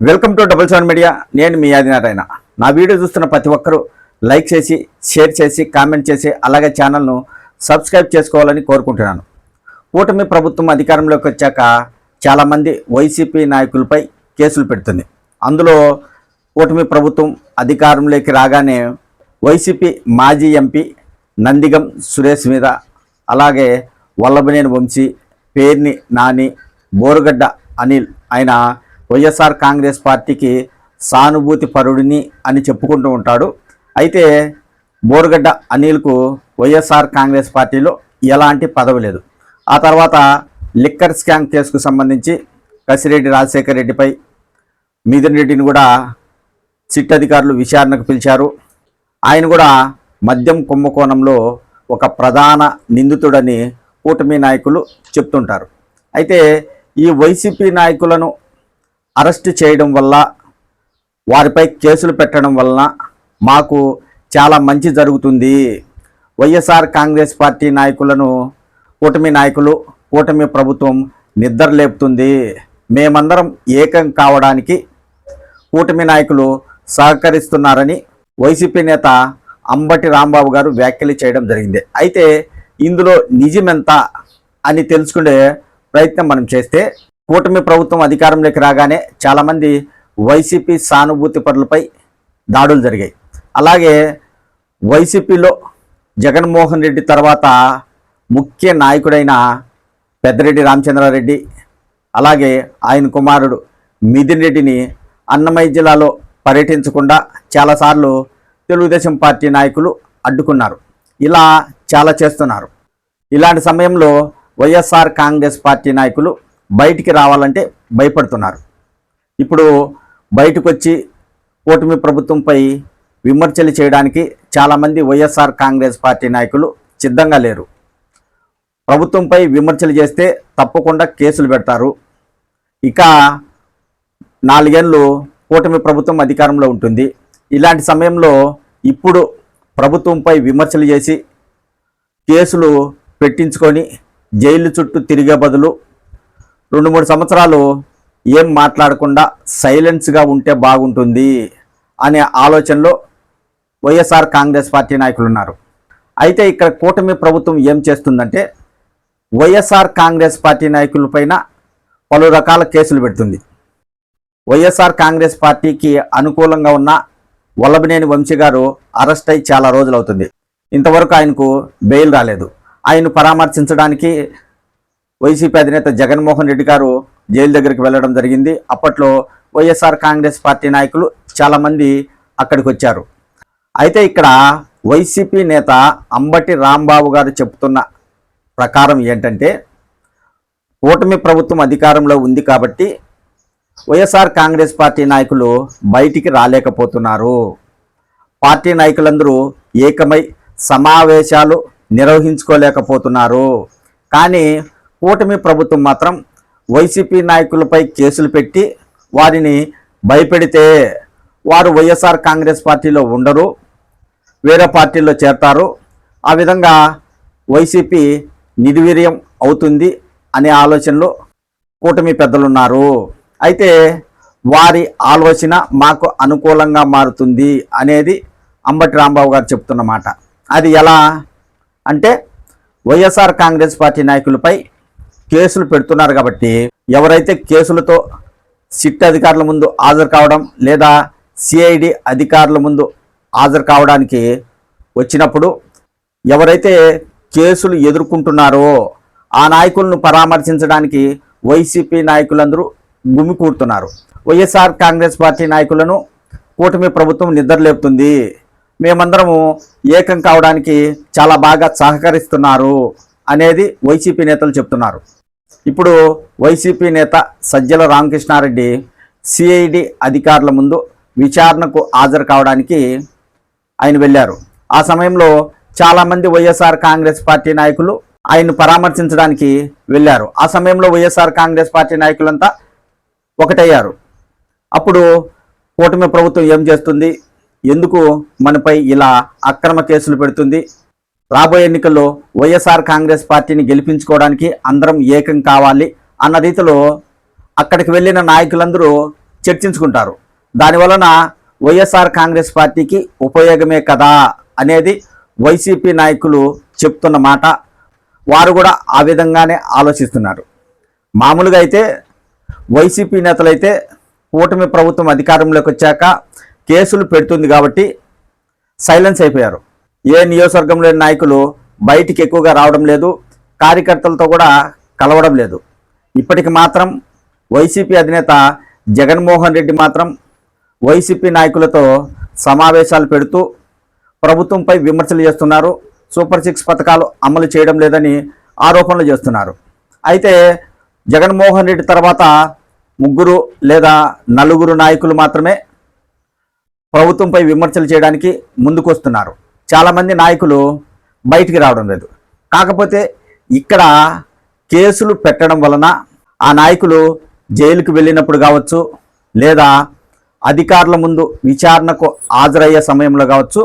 Welcome to double seven media. నేను మీ ఆదినారాయణ. నా video చూస్తున్న ప్రతి ఒక్కరూ లైక్ చేసి, షేర్ చేసి, కామెంట్ చేసి, అలాగే ఛానల్ను సబ్స్క్రైబ్ చేసుకోవాలని కోరుకుంటున్నాను. కూటమి ప్రభుత్వం అధికారంలోకి వచ్చాక చాలామంది వైసీపీ నాయకులపై కేసులు పెడుతుంది. అందులో కూటమి ప్రభుత్వం అధికారంలోకి రాగానే వైసీపీ మాజీ ఎంపీ నందిగం సురేష్ మీద, అలాగే వల్లభనేని వంశీ, పేర్ని నాని, బోరుగడ్డ అనిల్, ఆయన వైఎస్ఆర్ కాంగ్రెస్ పార్టీకి సానుభూతి పరుడిని అని చెప్పుకుంటూ ఉంటాడు. అయితే బోరుగడ్డ అనిల్కు వైఎస్ఆర్ కాంగ్రెస్ పార్టీలో ఎలాంటి పదవి లేదు. ఆ తర్వాత లిక్కర్ స్కామ్ కేసుకు సంబంధించి కసిరెడ్డి రాజశేఖర రెడ్డిపై మిథున్ రెడ్డిని కూడా సిట్ అధికారులు విచారణకు పిలిచారు. ఆయన కూడా మద్యం కుంభకోణంలో ఒక ప్రధాన నిందితుడని కూటమి నాయకులు చెప్తుంటారు. అయితే ఈ వైసీపీ నాయకులను అరెస్ట్ చేయడం వల్ల, వారిపై కేసులు పెట్టడం వలన మాకు చాలా మంచి జరుగుతుంది. వైఎస్ఆర్ కాంగ్రెస్ పార్టీ నాయకులను కూటమి నాయకులు, కూటమి ప్రభుత్వం నిద్ర లేపుతుంది. మేమందరం ఏకం కావడానికి కూటమి నాయకులు సహకరిస్తున్నారని వైసీపీ నేత అంబటి రాంబాబు గారు వ్యాఖ్యలు చేయడం జరిగింది. అయితే ఇందులో నిజమెంత అని తెలుసుకునే ప్రయత్నం మనం చేస్తే, కూటమి ప్రభుత్వం అధికారంలోకి రాగానే చాలామంది వైసీపీ సానుభూతి పరులపై దాడులు జరిగాయి. అలాగే వైసీపీలో జగన్మోహన్ రెడ్డి తర్వాత ముఖ్య నాయకుడైన పెద్దిరెడ్డి రామచంద్రారెడ్డి, అలాగే ఆయన కుమారుడు మిథున్ రెడ్డిని అన్నమయ్య జిల్లాలో పర్యటించకుండా చాలాసార్లు తెలుగుదేశం పార్టీ నాయకులు అడ్డుకున్నారు. ఇలా చాలా చేస్తున్నారు. ఇలాంటి సమయంలో వైఎస్ఆర్ కాంగ్రెస్ పార్టీ నాయకులు బయటికి రావాలంటే భయపడుతున్నారు. ఇప్పుడు బయటకు వచ్చి కూటమి ప్రభుత్వంపై విమర్శలు చేయడానికి చాలామంది వైఎస్ఆర్ కాంగ్రెస్ పార్టీ నాయకులు సిద్ధంగా లేరు. ప్రభుత్వంపై విమర్శలు చేస్తే తప్పకుండా కేసులు పెడతారు. ఇక 4 ఏళ్ళు కూటమి ప్రభుత్వం అధికారంలో ఉంటుంది. ఇలాంటి సమయంలో ఇప్పుడు ప్రభుత్వంపై విమర్శలు చేసి కేసులు పెట్టించుకొని జైలు చుట్టూ తిరిగే బదులు 2-3 సంవత్సరాలు ఏం మాట్లాడకుండా సైలెన్స్గా ఉంటే బాగుంటుంది అనే ఆలోచనలో వైఎస్ఆర్ కాంగ్రెస్ పార్టీ నాయకులు ఉన్నారు. అయితే ఇక్కడ కూటమి ప్రభుత్వం ఏం చేస్తుందంటే, వైఎస్ఆర్ కాంగ్రెస్ పార్టీ నాయకులపైన పలు రకాల కేసులు పెడుతుంది. వైఎస్ఆర్ కాంగ్రెస్ పార్టీకి అనుకూలంగా ఉన్న వల్లభనేని వంశీ గారు అరెస్ట్ అయి చాలా రోజులు అవుతుంది. ఇంతవరకు ఆయనకు బెయిల్ రాలేదు. ఆయన పరామర్శించడానికి వైసీపీ అధినేత జగన్మోహన్ రెడ్డి గారు జైలు దగ్గరికి వెళ్ళడం జరిగింది. అప్పట్లో వైఎస్ఆర్ కాంగ్రెస్ పార్టీ నాయకులు చాలామంది అక్కడికి వచ్చారు. అయితే ఇక్కడ వైసీపీ నేత అంబటి రాంబాబు గారు చెప్తున్న ప్రకారం ఏంటంటే, కూటమి ప్రభుత్వం అధికారంలో ఉంది కాబట్టి వైఎస్ఆర్ కాంగ్రెస్ పార్టీ నాయకులు బయటికి రాలేకపోతున్నారు. పార్టీ నాయకులందరూ ఏకమై సమావేశాలు నిర్వహించుకోలేకపోతున్నారు. కానీ కూటమి ప్రభుత్వం మాత్రం వైసీపీ నాయకులపై కేసులు పెట్టి వారిని భయపెడితే వారు వైఎస్ఆర్ కాంగ్రెస్ పార్టీలో ఉండరు, వేరే పార్టీల్లో చేరతారు. ఆ విధంగా వైసీపీ నిర్వీర్యం అవుతుంది అనే ఆలోచనలో కూటమి పెద్దలున్నారు. అయితే వారి ఆలోచన మాకు అనుకూలంగా మారుతుంది అనేది అంబటి రాంబాబు గారు చెప్తున్న మాట. అది ఎలా అంటే, వైఎస్ఆర్ కాంగ్రెస్ పార్టీ నాయకులపై కేసులు పెడుతున్నారు కాబట్టి ఎవరైతే కేసులతో సిట్ అధికారుల ముందు హాజరు కావడం లేదా సిఐడి అధికారుల ముందు హాజరు కావడానికి వచ్చినప్పుడు ఎవరైతే కేసులు ఎదుర్కొంటున్నారో ఆ నాయకులను పరామర్శించడానికి వైసీపీ నాయకులందరూ గుమికూడుతున్నారు. వైఎస్ఆర్ కాంగ్రెస్ పార్టీ నాయకులను కూటమి ప్రభుత్వం నిద్రలేపుతుంది, మేమందరము ఏకం కావడానికి చాలా బాగా సహకరిస్తున్నారు అనేది వైసీపీ నేతలు చెప్తున్నారు. ఇప్పుడు వైసీపీ నేత సజ్జల రామకృష్ణారెడ్డి సిఐడి అధికారుల ముందు విచారణకు హాజరు కావడానికి ఆయన వెళ్ళారు. ఆ సమయంలో చాలామంది వైఎస్ఆర్ కాంగ్రెస్ పార్టీ నాయకులు ఆయన్ను పరామర్శించడానికి వెళ్ళారు. ఆ సమయంలో వైఎస్ఆర్ కాంగ్రెస్ పార్టీ నాయకులంతా ఒకటయ్యారు. అప్పుడు కూటమి ప్రభుత్వం ఏం చేస్తుంది, ఎందుకు మనపై ఇలా అక్రమ కేసులు పెడుతుంది, రాబోయే ఎన్నికల్లో వైఎస్ఆర్ కాంగ్రెస్ పార్టీని గెలిపించుకోవడానికి అందరం ఏకం కావాలి అన్న రీతిలో అక్కడికి వెళ్ళిన నాయకులందరూ చర్చించుకుంటారు. దానివలన వైఎస్ఆర్ కాంగ్రెస్ పార్టీకి ఉపయోగమే కదా అనేది వైసీపీ నాయకులు చెప్తున్న మాట. వారు కూడా ఆ విధంగానే ఆలోచిస్తున్నారు. మామూలుగా అయితే వైసీపీ నేతలైతే కూటమి ప్రభుత్వం అధికారంలోకి వచ్చాక కేసులు పెడుతుంది కాబట్టి సైలెన్స్ అయిపోయారు. ఏ నియోజకవర్గంలోని నాయకులు బయటికి ఎక్కువగా రావడం లేదు, కార్యకర్తలతో కూడా కలవడం లేదు. ఇప్పటికి మాత్రం వైసీపీ అధినేత జగన్మోహన్ రెడ్డి మాత్రం వైసీపీ నాయకులతో సమావేశాలు పెడుతూ ప్రభుత్వంపై విమర్శలు చేస్తున్నారు. సూపర్ 6 పథకాలు అమలు చేయడం లేదని ఆరోపణలు చేస్తున్నారు. అయితే జగన్మోహన్ రెడ్డి తర్వాత 3 లేదా 4 నాయకులు మాత్రమే ప్రభుత్వంపై విమర్శలు చేయడానికి ముందుకు వస్తున్నారు. చాలామంది నాయకులు బయటికి రావడం లేదు. కాకపోతే ఇక్కడ కేసులు పెట్టడం వలన ఆ నాయకులు జైలుకు వెళ్ళినప్పుడు కావచ్చు, లేదా అధికారుల ముందు విచారణకు హాజరయ్యే సమయంలో కావచ్చు,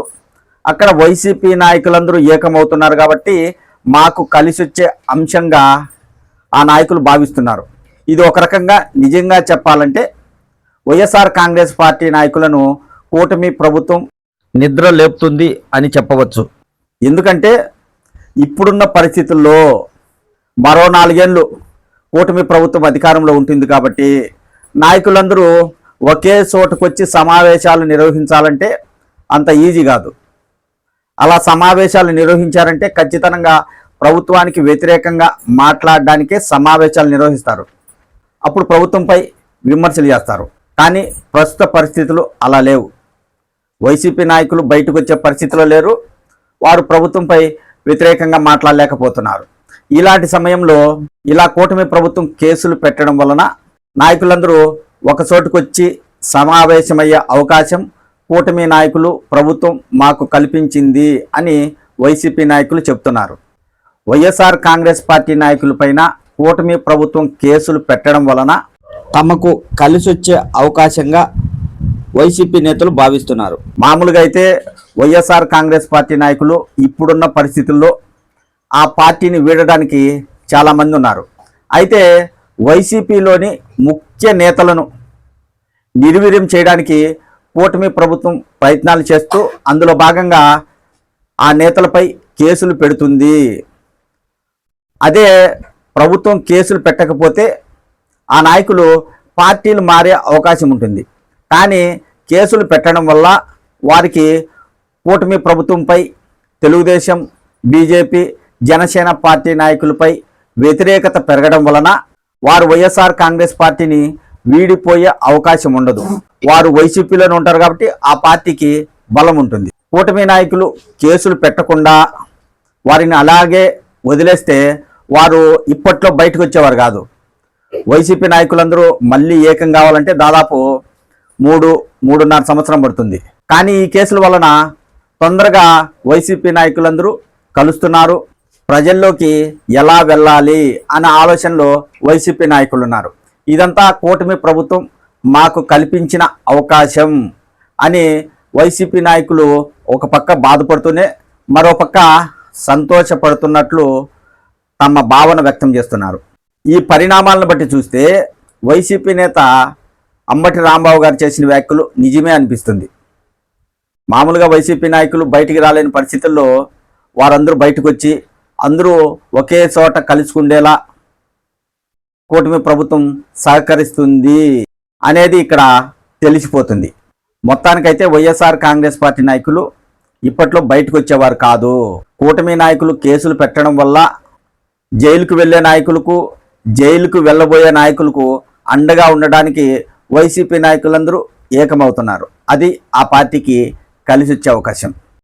అక్కడ వైసీపీ నాయకులందరూ ఏకమవుతున్నారు కాబట్టి మాకు కలిసి వచ్చే అంశంగా ఆ నాయకులు భావిస్తున్నారు. ఇది ఒక రకంగా నిజంగా చెప్పాలంటే వైఎస్ఆర్ కాంగ్రెస్ పార్టీ నాయకులను కూటమి ప్రభుత్వం నిద్ర లేపుతుంది అని చెప్పవచ్చు. ఎందుకంటే ఇప్పుడున్న పరిస్థితుల్లో మరో 4 ఏళ్ళు కూటమి ప్రభుత్వం అధికారంలో ఉంటుంది కాబట్టి నాయకులందరూ ఒకే చోటుకొచ్చి సమావేశాలు నిర్వహించాలంటే అంత ఈజీ కాదు. అలా సమావేశాలు నిర్వహించారంటే ఖచ్చితంగా ప్రభుత్వానికి వ్యతిరేకంగా మాట్లాడడానికే సమావేశాలు నిర్వహిస్తారు. అప్పుడు ప్రభుత్వంపై విమర్శలు చేస్తారు. కానీ ప్రస్తుత పరిస్థితులు అలా లేవు. వైసీపీ నాయకులు బయటకు వచ్చే పరిస్థితిలో లేరు. వారు ప్రభుత్వంపై వ్యతిరేకంగా మాట్లాడలేకపోతున్నారు. ఇలాంటి సమయంలో ఇలా కూటమి ప్రభుత్వం కేసులు పెట్టడం వలన నాయకులందరూ ఒక చోటుకొచ్చి సమావేశమయ్యే అవకాశం కూటమి నాయకులు ప్రభుత్వం మాకు కల్పించింది అని వైసీపీ నాయకులు చెప్తున్నారు. వైఎస్ఆర్ కాంగ్రెస్ పార్టీ నాయకులపైన కూటమి ప్రభుత్వం కేసులు పెట్టడం వలన తమకు కలిసొచ్చే అవకాశంగా వైసీపీ నేతలు భావిస్తున్నారు. మామూలుగా అయితే వైఎస్ఆర్ కాంగ్రెస్ పార్టీ నాయకులు ఇప్పుడున్న పరిస్థితుల్లో ఆ పార్టీని వీడడానికి చాలామంది ఉన్నారు. అయితే వైసీపీలోని ముఖ్య నేతలను నిర్వీర్యం చేయడానికి కూటమి ప్రభుత్వం ప్రయత్నాలు చేస్తూ అందులో భాగంగా ఆ నేతలపై కేసులు పెడుతుంది. అదే ప్రభుత్వం కేసులు పెట్టకపోతే ఆ నాయకులు పార్టీలు మారే అవకాశం ఉంటుంది. కానీ కేసులు పెట్టడం వల్ల వారికి కూటమి ప్రభుత్వంపై తెలుగుదేశం, బీజేపీ, జనసేన పార్టీ నాయకులపై వ్యతిరేకత పెరగడం వలన వారు వైఎస్ఆర్ కాంగ్రెస్ పార్టీని వీడిపోయే అవకాశం ఉండదు. వారు వైసీపీలోనే ఉంటారు కాబట్టి ఆ పార్టీకి బలం ఉంటుంది. కూటమి నాయకులు కేసులు పెట్టకుండా వారిని అలాగే వదిలేస్తే వారు ఇప్పట్లో బయటకు వచ్చేవారు కాదు. వైసీపీ నాయకులందరూ మళ్ళీ ఏకం కావాలంటే దాదాపు 3-3.5 సంవత్సరం పడుతుంది. కానీ ఈ కేసుల వలన తొందరగా వైసీపీ నాయకులందరూ కలుస్తున్నారు. ప్రజల్లోకి ఎలా వెళ్ళాలి అనే ఆలోచనలో వైసీపీ నాయకులు ఉన్నారు. ఇదంతా కూటమి ప్రభుత్వం మాకు కల్పించిన అవకాశం అని వైసీపీ నాయకులు ఒక పక్క బాధపడుతూనే మరో పక్క సంతోషపడుతున్నట్లు తమ భావన వ్యక్తం చేస్తున్నారు. ఈ పరిణామాలను బట్టి చూస్తే వైసీపీ నేత అంబటి రాంబాబు గారు చేసిన వ్యాఖ్యలు నిజమే అనిపిస్తుంది. మామూలుగా వైసీపీ నాయకులు బయటికి రాలేని పరిస్థితుల్లో వారందరూ బయటకు వచ్చి అందరూ ఒకే చోట కలుసుకుండేలా కూటమి ప్రభుత్వం సహకరిస్తుంది అనేది ఇక్కడ తెలిసిపోతుంది. మొత్తానికైతే వైఎస్ఆర్ కాంగ్రెస్ పార్టీ నాయకులు ఇప్పట్లో బయటకు వచ్చేవారు కాదు. కూటమి నాయకులు కేసులు పెట్టడం వల్ల జైలుకు వెళ్ళే నాయకులకు, జైలుకు వెళ్ళబోయే నాయకులకు అండగా ఉండడానికి వైసీపీ నాయకులందరూ ఏకమవుతున్నారు. అది ఆ పార్టీకి కలిసి వచ్చే అవకాశం.